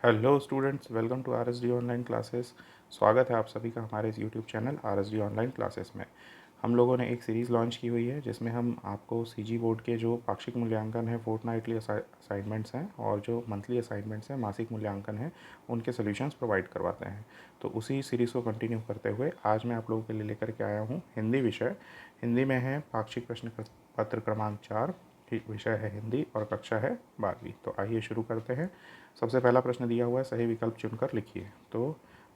Hello students, welcome to R S D online classes. स्वागत है आप सभी का हमारे इस YouTube channel R S D online classes में। हम लोगों ने एक सीरीज़ लॉन्च की हुई है जिसमें हम आपको सीजी बोर्ड के जो पाक्षिक मूल्यांकन है, फोर्टनाइटली असाइनमेंट्स हैं और जो मंथली असाइनमेंट्स हैं, मासिक मूल्यांकन हैं, उनके सोल्यूशंस प्रोवाइड करवाते हैं। तो उसी सीरीज़ को कंटिन्यू करते हुए आज मैं आप लोगों के लिए लेकर के आया हूँ हिंदी विषय। हिंदी में है पाक्षिक प्रश्न पत्र क्रमांक 4, विषय है हिंदी और कक्षा है 12वीं। तो आइए शुरू करते हैं। सबसे पहला प्रश्न दिया हुआ है, सही विकल्प चुनकर लिखिए। तो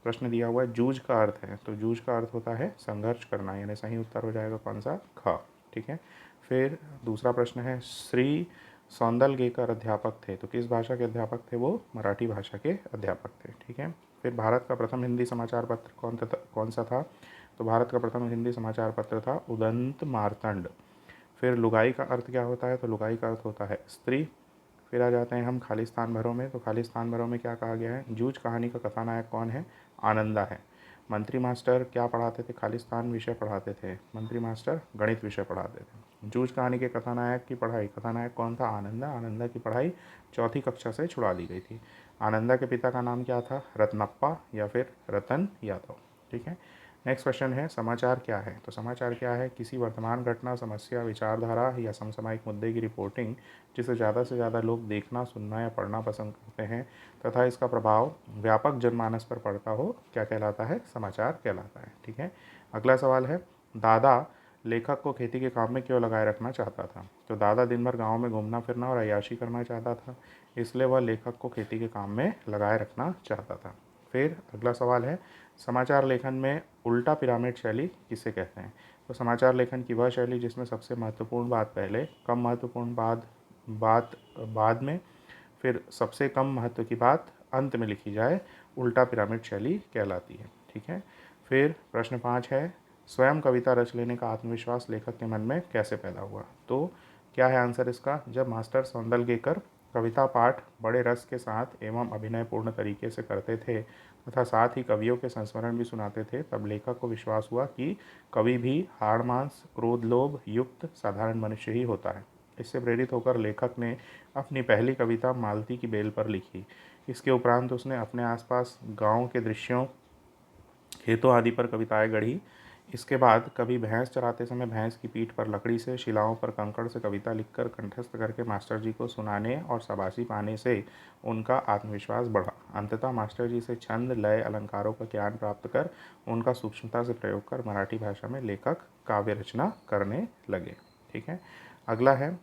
प्रश्न दिया हुआ है जूझ का अर्थ है, तो जूझ का अर्थ होता है संघर्ष करना, यानी सही उत्तर हो जाएगा कौन सा, ख। ठीक है। फिर दूसरा प्रश्न है, श्री सौंदलगेकर अध्यापक थे, तो किस भाषा के अध्यापक थे वो, मराठी भाषा के अध्यापक थे। ठीक है। फिर भारत का प्रथम हिंदी समाचार पत्र कौन सा था, तो भारत का प्रथम हिंदी समाचार पत्र था उदंत मार्तंड। फिर लुगाई का अर्थ क्या होता है, तो लुगाई का अर्थ होता है स्त्री। फिर आ जाते हैं हम खालिस्तान भरों में, तो खालिस्तान भरों में क्या कहा गया है, जूझ कहानी का कथानायक कौन है, आनंदा है। मंत्री मास्टर क्या पढ़ाते थे, खालिस्तान विषय पढ़ाते थे, मंत्री मास्टर गणित विषय पढ़ाते थे। जूझ कहानी के कथानायक की पढ़ाई, कथानायक कौन था, आनंदा। आनंदा की पढ़ाई चौथी कक्षा से छुड़ा दी गई थी। आनंदा के पिता का नाम क्या था, रत्नप्पा या फिर रतन यादव। ठीक है। नेक्स्ट क्वेश्चन है, समाचार क्या है, तो समाचार क्या है, किसी वर्तमान घटना, समस्या, विचारधारा या समसामयिक मुद्दे की रिपोर्टिंग जिसे ज़्यादा से ज़्यादा लोग देखना, सुनना या पढ़ना पसंद करते हैं तथा इसका प्रभाव व्यापक जनमानस पर पड़ता हो, क्या कहलाता है, समाचार कहलाता है। ठीक है। अगला सवाल है, दादा लेखक को खेती के काम में क्यों लगाए रखना चाहता था, तो दादा दिन भर गाँव में घूमना फिरना और अय्याशी करना चाहता था, इसलिए वह लेखक को खेती के काम में लगाए रखना चाहता था। फिर अगला सवाल है, समाचार लेखन में उल्टा पिरामिड शैली किसे कहते हैं, तो समाचार लेखन की वह शैली जिसमें सबसे महत्वपूर्ण बात पहले, कम महत्वपूर्ण बात बाद में, फिर सबसे कम महत्व की बात अंत में लिखी जाए, उल्टा पिरामिड शैली कहलाती है। ठीक है। फिर प्रश्न 5 है, स्वयं कविता रच लेने का आत्मविश्वास लेखक के मन में कैसे पैदा हुआ, तो क्या है आंसर इसका, जब मास्टर सौंदलगेकर कविता पाठ बड़े रस के साथ एवं अभिनयपूर्ण तरीके से करते थे तथा साथ ही कवियों के संस्मरण भी सुनाते थे, तब लेखक को विश्वास हुआ कि कवि भी हाड़ मांस क्रोध लोभ युक्त साधारण मनुष्य ही होता है। इससे प्रेरित होकर लेखक ने अपनी पहली कविता मालती की बेल पर लिखी। इसके उपरांत उसने अपने आसपास गांव के दृश्यों, खेतों आदि पर कविताएं गढ़ी। इसके बाद कभी भैंस चराते समय भैंस की पीठ पर लकड़ी से, शिलाओं पर कंकड़ से कविता लिखकर कंठस्थ करके मास्टर जी को सुनाने और शाबाशी पाने से उनका आत्मविश्वास बढ़ा। अंततः मास्टर जी से छंद, लय, अलंकारों का ज्ञान प्राप्त कर उनका सूक्ष्मता से प्रयोग कर मराठी भाषा में लेखक काव्य रचना करने लगे। ठीक है। अगला है,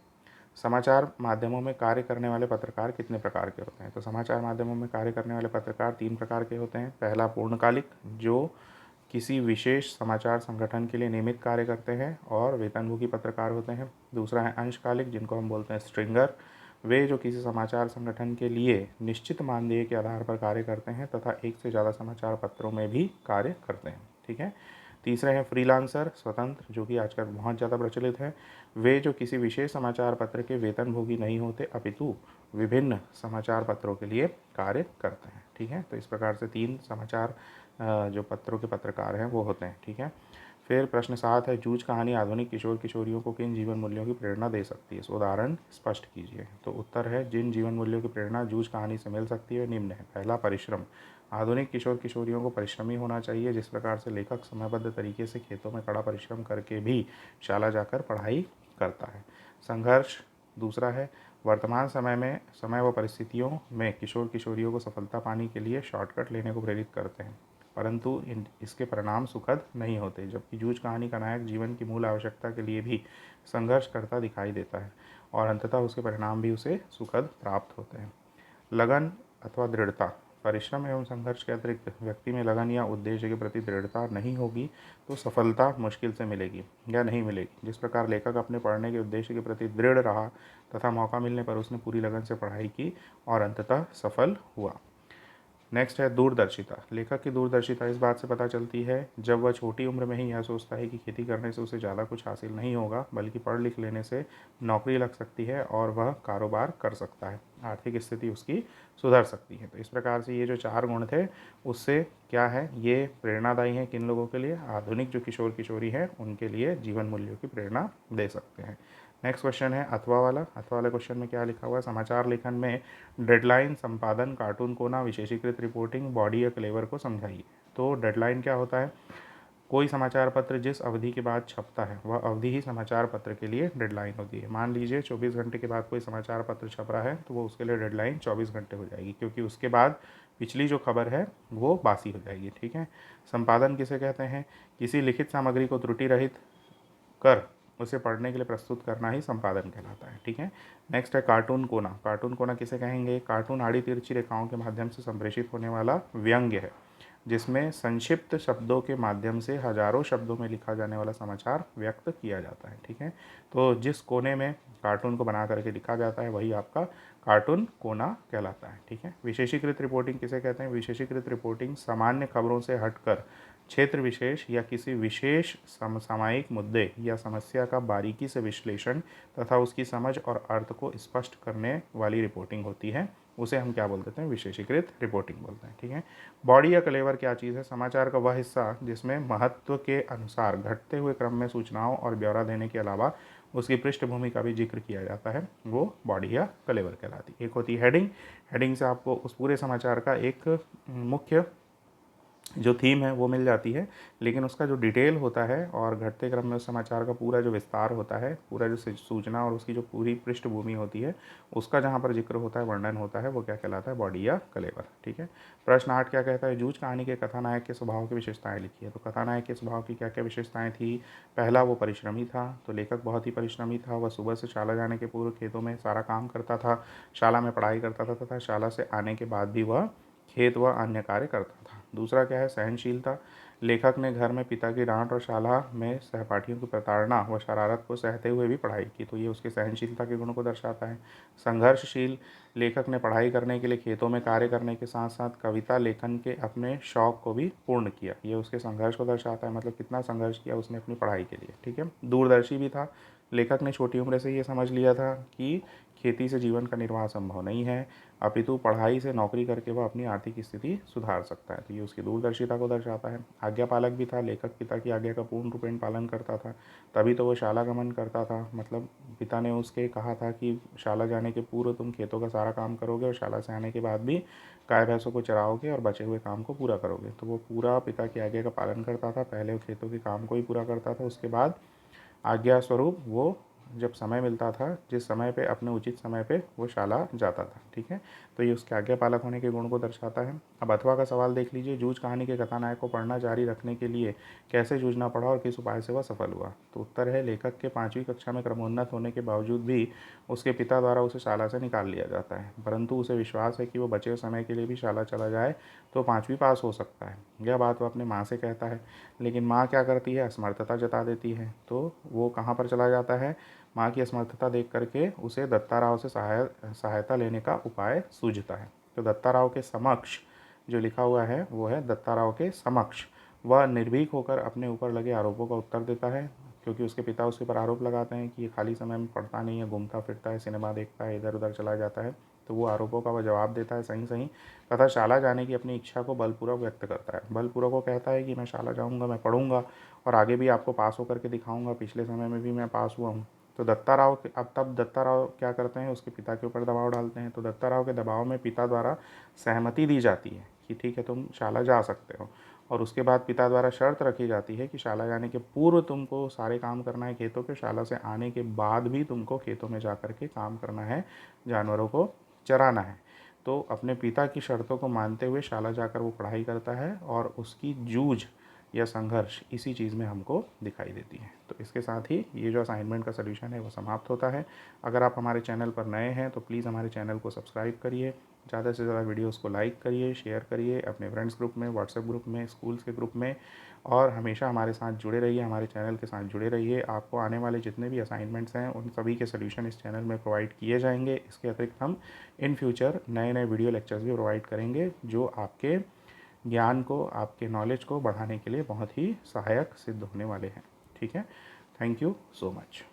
समाचार माध्यमों में कार्य करने वाले पत्रकार कितने प्रकार के होते हैं, तो समाचार माध्यमों में कार्य करने वाले पत्रकार 3 प्रकार के होते हैं। पहला पूर्णकालिक, जो किसी विशेष समाचार संगठन के लिए नियमित कार्य करते हैं और वेतनभोगी पत्रकार होते हैं। दूसरा है अंशकालिक, जिनको हम बोलते हैं स्ट्रिंगर, वे जो किसी समाचार संगठन के लिए निश्चित मानदेय के आधार पर कार्य करते हैं तथा एक से ज़्यादा समाचार पत्रों में भी कार्य करते हैं। ठीक है। तीसरे हैं फ्रीलांसर, स्वतंत्र, जो कि आजकल बहुत ज़्यादा प्रचलित है। वे जो किसी विशेष समाचार पत्र के वेतनभोगी नहीं होते अपितु विभिन्न समाचार पत्रों के लिए कार्य करते हैं। ठीक है। तो इस प्रकार से 3 समाचार जो पत्रों के पत्रकार हैं वो होते हैं। ठीक है। फिर प्रश्न 7 है, जूझ कहानी आधुनिक किशोर किशोरियों को किन जीवन मूल्यों की प्रेरणा दे सकती है, उदाहरण स्पष्ट कीजिए। तो उत्तर है, जिन जीवन मूल्यों की प्रेरणा जूझ कहानी से मिल सकती है निम्न है। पहला, परिश्रम। आधुनिक किशोर किशोरियों को परिश्रमी होना चाहिए, जिस प्रकार से लेखक समयबद्ध तरीके से खेतों में कड़ा परिश्रम करके भी शाला जाकर पढ़ाई करता है। संघर्ष दूसरा है, वर्तमान समय व परिस्थितियों में किशोर किशोरियों को सफलता पाने के लिए शॉर्टकट लेने को प्रेरित करते हैं, परंतु इसके परिणाम सुखद नहीं होते, जबकि जूझ कहानी का नायक जीवन की मूल आवश्यकता के लिए भी संघर्ष करता दिखाई देता है और अंततः उसके परिणाम भी उसे सुखद प्राप्त होते हैं। लगन अथवा दृढ़ता, परिश्रम एवं संघर्ष के अतिरिक्त व्यक्ति में लगन या उद्देश्य के प्रति दृढ़ता नहीं होगी तो सफलता मुश्किल से मिलेगी या नहीं मिलेगी। जिस प्रकार लेखक अपने पढ़ने के उद्देश्य के प्रति दृढ़ रहा तथा मौका मिलने पर उसने पूरी लगन से पढ़ाई की और अंततः सफल हुआ। नेक्स्ट है दूरदर्शिता। लेखक की दूरदर्शिता इस बात से पता चलती है जब वह छोटी उम्र में ही यह सोचता है कि खेती करने से उसे ज़्यादा कुछ हासिल नहीं होगा, बल्कि पढ़ लिख लेने से नौकरी लग सकती है और वह कारोबार कर सकता है, आर्थिक स्थिति उसकी सुधर सकती है। तो इस प्रकार से ये जो 4 गुण थे उससे क्या है, ये प्रेरणादायी हैं किन लोगों के लिए, आधुनिक जो किशोर किशोरी हैं उनके लिए जीवन मूल्यों की प्रेरणा दे सकते हैं। नेक्स्ट क्वेश्चन है अथवा वाला। अथवा वाले क्वेश्चन में क्या लिखा हुआ है, समाचार लेखन में डेडलाइन, संपादन, कार्टून कोना, विशेषीकृत रिपोर्टिंग, बॉडी या क्लेवर को समझाइए। तो डेडलाइन क्या होता है, कोई समाचार पत्र जिस अवधि के बाद छपता है वह अवधि ही समाचार पत्र के लिए डेडलाइन होती है। मान लीजिए 24 घंटे के बाद कोई समाचार पत्र छप रहा है तो वो उसके लिए डेडलाइन 24 घंटे हो जाएगी, क्योंकि उसके बाद पिछली जो खबर है वो बासी हो जाएगी। ठीक है। संपादन किसे कहते हैं, किसी लिखित सामग्री को त्रुटि रहित कर उसे पढ़ने के लिए प्रस्तुत करना ही संपादन कहलाता है। ठीक है। नेक्स्ट है कार्टून कोना। कार्टून कोना किसे कहेंगे, कार्टून आड़ी तिरछी रेखाओं के माध्यम से संप्रेषित होने वाला व्यंग्य है, जिसमें संक्षिप्त शब्दों के माध्यम से हजारों शब्दों में लिखा जाने वाला समाचार व्यक्त किया जाता है। ठीक है। तो जिस कोने में कार्टून को बना करके लिखा जाता है वही आपका कार्टून कोना कहलाता है। ठीक है। विशेषीकृत रिपोर्टिंग किसे कहते हैं, विशेषीकृत रिपोर्टिंग सामान्य खबरों से हटकर क्षेत्र विशेष या किसी विशेष समसामयिक मुद्दे या समस्या का बारीकी से विश्लेषण तथा उसकी समझ और अर्थ को स्पष्ट करने वाली रिपोर्टिंग होती है, उसे हम क्या बोल देते हैं, विशेषीकृत रिपोर्टिंग बोलते हैं। ठीक है। बॉडी या क्लेवर क्या चीज़ है, समाचार का वह हिस्सा जिसमें महत्व के अनुसार घटते हुए क्रम में सूचनाओं और ब्यौरा देने के अलावा उसकी पृष्ठभूमि का भी जिक्र किया जाता है, वो बॉडी या क्लेवर कहलाती है। एक होती है हेडिंग। हेडिंग से आपको उस पूरे समाचार का एक मुख्य जो थीम है वो मिल जाती है, लेकिन उसका जो डिटेल होता है और घटते क्रम में उस समाचार का पूरा जो विस्तार होता है, पूरा जो सूचना और उसकी जो पूरी पृष्ठभूमि होती है उसका जहाँ पर जिक्र होता है, वर्णन होता है, वो क्या कहलाता है, बॉडी या क्लेवर। ठीक है। प्रश्न 8 क्या कहता है, जूझ कहानी के कथानायक के स्वभाव की विशेषताएं लिखिए। तो कथानायक के स्वभाव की क्या क्या विशेषताएं थी, पहला वो परिश्रमी था, तो लेखक बहुत ही परिश्रमी था। वह सुबह से शाला जाने के पूर्व खेतों में सारा काम करता था, शाला में पढ़ाई करता था तथा शाला से आने के बाद भी वह खेत व अन्य कार्य करता था। दूसरा क्या है, सहनशीलता। लेखक ने घर में पिता की डांट और शाला में सहपाठियों की प्रताड़ना व शरारत को सहते हुए भी पढ़ाई की, तो ये उसके सहनशीलता के गुण को दर्शाता है। संघर्षशील। लेखक ने पढ़ाई करने के लिए खेतों में कार्य करने के साथ साथ कविता लेखन के अपने शौक को भी पूर्ण किया, ये उसके संघर्ष को दर्शाता है, मतलब कितना संघर्ष किया उसने अपनी पढ़ाई के लिए। ठीक है। दूरदर्शी भी था। लेखक ने छोटी उम्र से ये समझ लिया था कि खेती से जीवन का निर्वाह संभव नहीं है, अपितु पढ़ाई से नौकरी करके वह अपनी आर्थिक स्थिति सुधार सकता है, तो ये उसकी दूरदर्शिता को दर्शाता है। आज्ञापालक भी था। लेखक पिता की आज्ञा का पूर्ण रूपेण पालन करता था, तभी तो वह शाला गमन करता था। मतलब पिता ने उसके कहा था कि शाला जाने के पूर्व तुम खेतों का सारा काम करोगे और शाला से आने के बाद भी गाय भैंसों को चराओगे और बचे हुए काम को पूरा करोगे, तो वो पूरा पिता की आज्ञा का पालन करता था। पहले वो खेतों के काम को ही पूरा करता था, उसके बाद आज्ञा स्वरूप वो जब समय मिलता था, जिस समय पे अपने उचित समय पे वो शाला जाता था। ठीक है। तो ये उसके आज्ञापालक होने के गुण को दर्शाता है। अब अथवा का सवाल देख लीजिए, जूझ कहानी के कथानायक को पढ़ना जारी रखने के लिए कैसे जूझना पड़ा और किस उपाय से वह सफल हुआ। तो उत्तर है, लेखक के 5वीं कक्षा में क्रमोन्नत होने के बावजूद भी उसके पिता द्वारा उसे शाला से निकाल लिया जाता है, परंतु उसे विश्वास है कि वो बचे समय के लिए भी शाला चला जाए तो 5वीं पास हो सकता है। यह बात वो अपने माँ से कहता है, लेकिन माँ क्या करती है, असमर्थता जता देती है। तो वो कहाँ पर चला जाता है, माँ की असमर्थता देख करके उसे दत्ताराव से सहायता लेने का उपाय सूझता है। तो दत्ताराव के समक्ष जो लिखा हुआ है वो है, दत्ताराव के समक्ष वह निर्भीक होकर अपने ऊपर लगे आरोपों का उत्तर देता है, क्योंकि उसके पिता उसके ऊपर आरोप लगाते हैं कि ये खाली समय में पढ़ता नहीं है, घूमता फिरता है, सिनेमा देखता है, इधर उधर चला जाता है। तो वो आरोपों का वह जवाब देता है सही सही, तथा शाला जाने की अपनी इच्छा को बलपूर्वक व्यक्त करता है। बलपूर्वक वो कहता है कि मैं शाला जाऊँगा, मैं पढ़ूंगा और आगे भी आपको पास होकर के दिखाऊंगा, पिछले समय में भी मैं पास हुआ हूँ। तो दत्ताराव अब तब दत्ताराव क्या करते हैं, उसके पिता के ऊपर दबाव डालते हैं। तो दत्ताराव के दबाव में पिता द्वारा सहमति दी जाती है कि ठीक है तुम शाला जा सकते हो, और उसके बाद पिता द्वारा शर्त रखी जाती है कि शाला जाने के पूर्व तुमको सारे काम करना है खेतों के, शाला से आने के बाद भी तुमको खेतों में जा कर के काम करना है, जानवरों को चराना है। तो अपने पिता की शर्तों को मानते हुए शाला जाकर वो पढ़ाई करता है, और उसकी जूझ या संघर्ष इसी चीज़ में हमको दिखाई देती है। तो इसके साथ ही ये जो असाइनमेंट का सलूशन है वो समाप्त होता है। अगर आप हमारे चैनल पर नए हैं तो प्लीज़ हमारे चैनल को सब्सक्राइब करिए, ज़्यादा से ज़्यादा वीडियोस को लाइक करिए, शेयर करिए अपने फ्रेंड्स ग्रुप में, व्हाट्सएप ग्रुप में, स्कूल्स के ग्रुप में, और हमेशा हमारे साथ जुड़े रहिए, हमारे चैनल के साथ जुड़े रहिए। आपको आने वाले जितने भी असाइनमेंट्स हैं उन सभी के सलूशन इस चैनल में प्रोवाइड किए जाएंगे। इसके अतिरिक्त हम इन फ्यूचर नए नए वीडियो लेक्चर्स भी प्रोवाइड करेंगे, जो आपके ज्ञान को, आपके नॉलेज को बढ़ाने के लिए बहुत ही सहायक सिद्ध होने वाले हैं। ठीक है। Thank you so much.